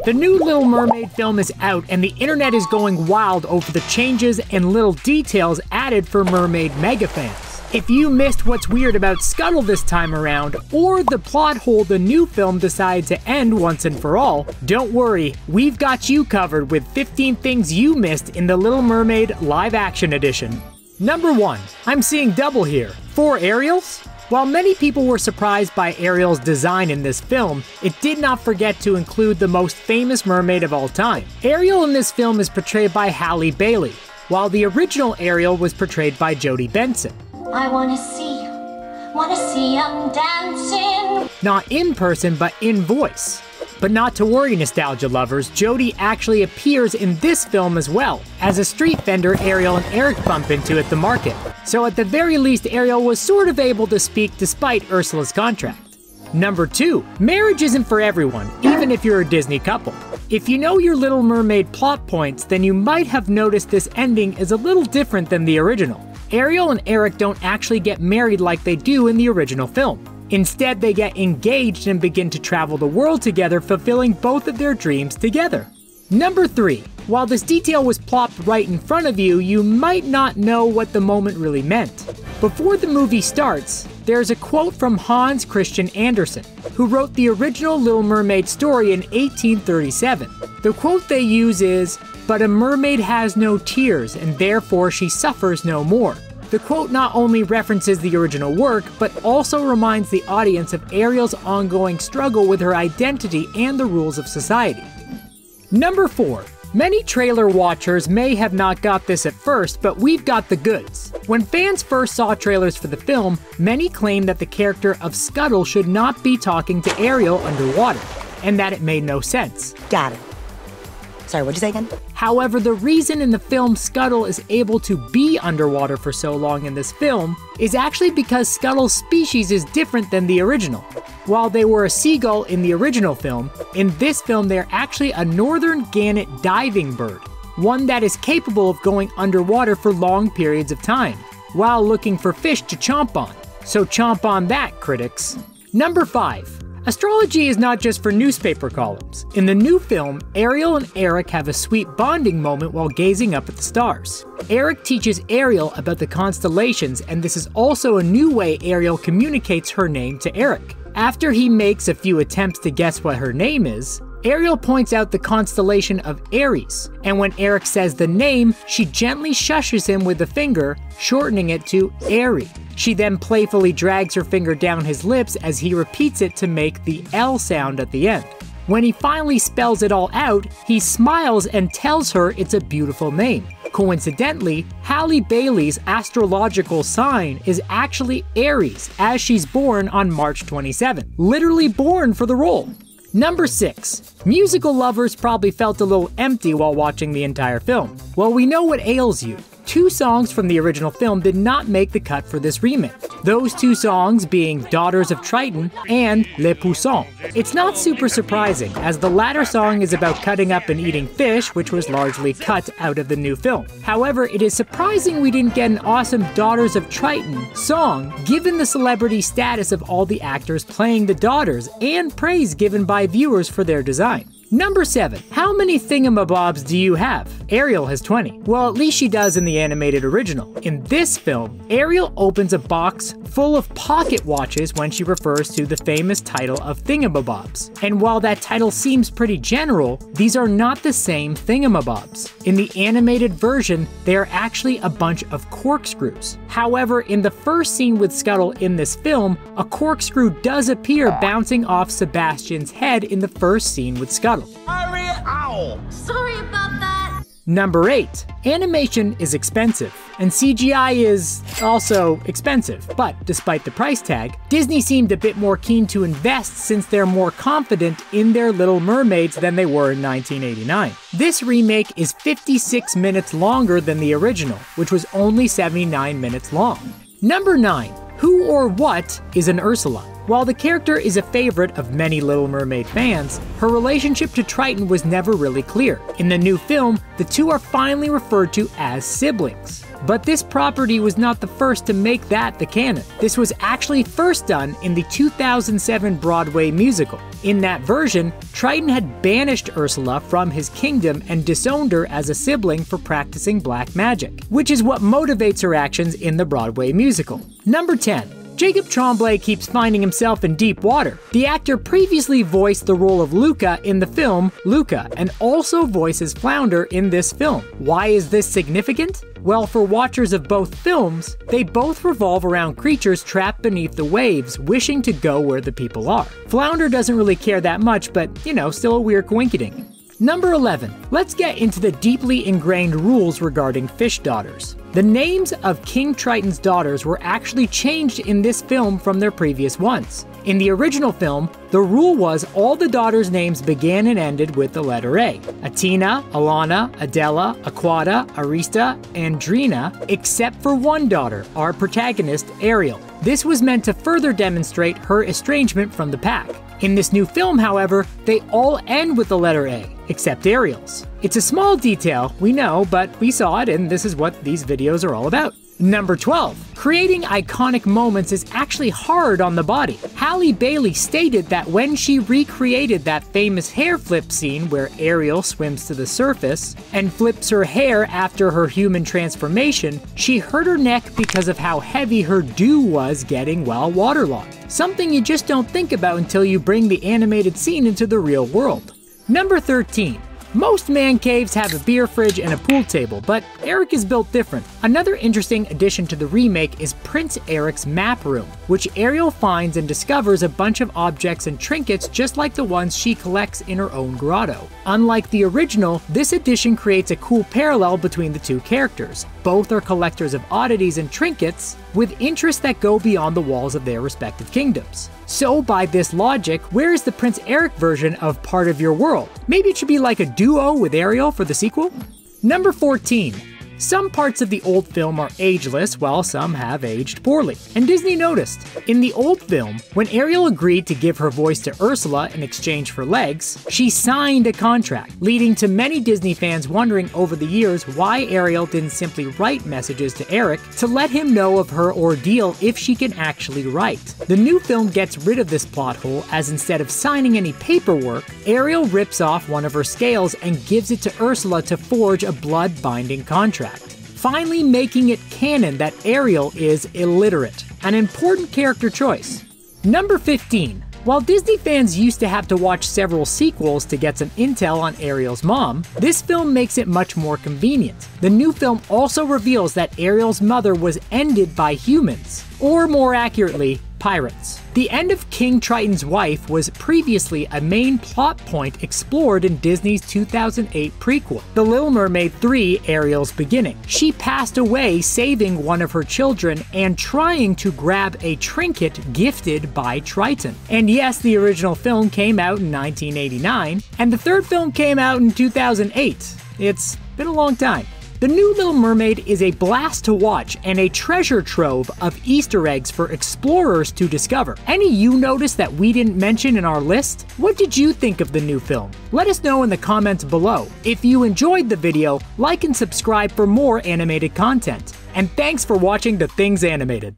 The new Little Mermaid film is out and the internet is going wild over the changes and little details added for Mermaid mega fans. If you missed what's weird about Scuttle this time around, or the plot hole the new film decided to end once and for all, don't worry, we've got you covered with 15 things you missed in the Little Mermaid live action edition. Number 1. I'm seeing double here. 4 Ariels? While many people were surprised by Ariel's design in this film, it did not forget to include the most famous mermaid of all time. Ariel in this film is portrayed by Halle Bailey, while the original Ariel was portrayed by Jodie Benson. I wanna see 'em dancing. Not in person, but in voice. But not to worry, nostalgia lovers, Jodie actually appears in this film as well, as a street vendor Ariel and Eric bump into at the market. So at the very least, Ariel was sort of able to speak despite Ursula's contract. Number 2. Marriage isn't for everyone, even if you're a Disney couple. If you know your Little Mermaid plot points, then you might have noticed this ending is a little different than the original. Ariel and Eric don't actually get married like they do in the original film. Instead, they get engaged and begin to travel the world together, fulfilling both of their dreams together. Number 3. While this detail was plopped right in front of you, you might not know what the moment really meant. Before the movie starts, there's a quote from Hans Christian Andersen, who wrote the original Little Mermaid story in 1837. The quote they use is, "But a mermaid has no tears, and therefore she suffers no more." The quote not only references the original work, but also reminds the audience of Ariel's ongoing struggle with her identity and the rules of society. Number 4. Many trailer watchers may have not got this at first, but we've got the goods. When fans first saw trailers for the film, many claimed that the character of Scuttle should not be talking to Ariel underwater, and that it made no sense. Got it. Sorry, what'd you say again? However, the reason in the film Scuttle is able to be underwater for so long in this film is actually because Scuttle's species is different than the original. While they were a seagull in the original film, in this film they're actually a northern gannet diving bird, one that is capable of going underwater for long periods of time, while looking for fish to chomp on. So chomp on that, critics. Number 5. Astrology is not just for newspaper columns. In the new film, Ariel and Eric have a sweet bonding moment while gazing up at the stars. Eric teaches Ariel about the constellations, and this is also a new way Ariel communicates her name to Eric. After he makes a few attempts to guess what her name is, Ariel points out the constellation of Aries, and when Eric says the name, she gently shushes him with a finger, shortening it to Airy. She then playfully drags her finger down his lips as he repeats it to make the L sound at the end. When he finally spells it all out, he smiles and tells her it's a beautiful name. Coincidentally, Halle Bailey's astrological sign is actually Aries, as she's born on March 27th. Literally born for the role. Number 6. Musical lovers probably felt a little empty while watching the entire film. Well, we know what ails you. 2 songs from the original film did not make the cut for this remake. Those 2 songs being Daughters of Triton and Les Poussins. It's not super surprising, as the latter song is about cutting up and eating fish, which was largely cut out of the new film. However, it is surprising we didn't get an awesome Daughters of Triton song, given the celebrity status of all the actors playing the daughters, and praise given by viewers for their design. Number 7. How many thingamabobs do you have? Ariel has 20. Well, at least she does in the animated original. In this film, Ariel opens a box full of pocket watches when she refers to the famous title of thingamabobs. And while that title seems pretty general, these are not the same thingamabobs. In the animated version, they are actually a bunch of corkscrews. However, in the first scene with Scuttle in this film, a corkscrew does appear bouncing off Sebastian's head in the first scene with Scuttle. Sorry about that. Number 8. Animation is expensive, and CGI is also expensive, but despite the price tag, Disney seemed a bit more keen to invest since they're more confident in their Little Mermaids than they were in 1989. This remake is 56 minutes longer than the original, which was only 79 minutes long. Number 9. Who or what is an Ursula? While the character is a favorite of many Little Mermaid fans, her relationship to Triton was never really clear. In the new film, the two are finally referred to as siblings. But this property was not the first to make that the canon. This was actually first done in the 2007 Broadway musical. In that version, Triton had banished Ursula from his kingdom and disowned her as a sibling for practicing black magic, which is what motivates her actions in the Broadway musical. Number 10. Jacob Tremblay keeps finding himself in deep water. The actor previously voiced the role of Luca in the film Luca, and also voices Flounder in this film. Why is this significant? Well, for watchers of both films, they both revolve around creatures trapped beneath the waves, wishing to go where the people are. Flounder doesn't really care that much, but, still a weird coinkydink. Number 11. Let's get into the deeply ingrained rules regarding fish daughters. The names of King Triton's daughters were actually changed in this film from their previous ones. In the original film, the rule was all the daughters' names began and ended with the letter A. Atina, Alana, Adela, Aquata, Arista, Andrina, except for one daughter, our protagonist, Ariel. This was meant to further demonstrate her estrangement from the pack. In this new film, however, they all end with the letter A, except Ariel's. It's a small detail, we know, but we saw it and this is what these videos are all about. Number 12. Creating iconic moments is actually hard on the body. Halle Bailey stated that when she recreated that famous hair flip scene where Ariel swims to the surface and flips her hair after her human transformation, she hurt her neck because of how heavy her do was getting while waterlogged. Something you just don't think about until you bring the animated scene into the real world. Number 13. Most man caves have a beer fridge and a pool table, but Eric is built different. Another interesting addition to the remake is Prince Eric's map room, which Ariel finds and discovers a bunch of objects and trinkets just like the ones she collects in her own grotto. Unlike the original, this addition creates a cool parallel between the two characters. Both are collectors of oddities and trinkets, with interests that go beyond the walls of their respective kingdoms. So by this logic, where is the Prince Eric version of Part of Your World? Maybe it should be like a duo with Ariel for the sequel? Number 14. Some parts of the old film are ageless, while some have aged poorly. And Disney noticed. In the old film, when Ariel agreed to give her voice to Ursula in exchange for legs, she signed a contract, leading to many Disney fans wondering over the years why Ariel didn't simply write messages to Eric to let him know of her ordeal if she can actually write. The new film gets rid of this plot hole, as instead of signing any paperwork, Ariel rips off one of her scales and gives it to Ursula to forge a blood-binding contract, finally making it canon that Ariel is illiterate, an important character choice. Number 15. While Disney fans used to have to watch several sequels to get some intel on Ariel's mom, this film makes it much more convenient. The new film also reveals that Ariel's mother was ended by humans, or more accurately, pirates. The end of King Triton's wife was previously a main plot point explored in Disney's 2008 prequel, The Little Mermaid 3: Ariel's Beginning. She passed away saving one of her children and trying to grab a trinket gifted by Triton. And yes, the original film came out in 1989, and the third film came out in 2008. It's been a long time. The new Little Mermaid is a blast to watch and a treasure trove of Easter eggs for explorers to discover. Any you noticed that we didn't mention in our list? What did you think of the new film? Let us know in the comments below. If you enjoyed the video, like and subscribe for more animated content. And thanks for watching The Things Animated.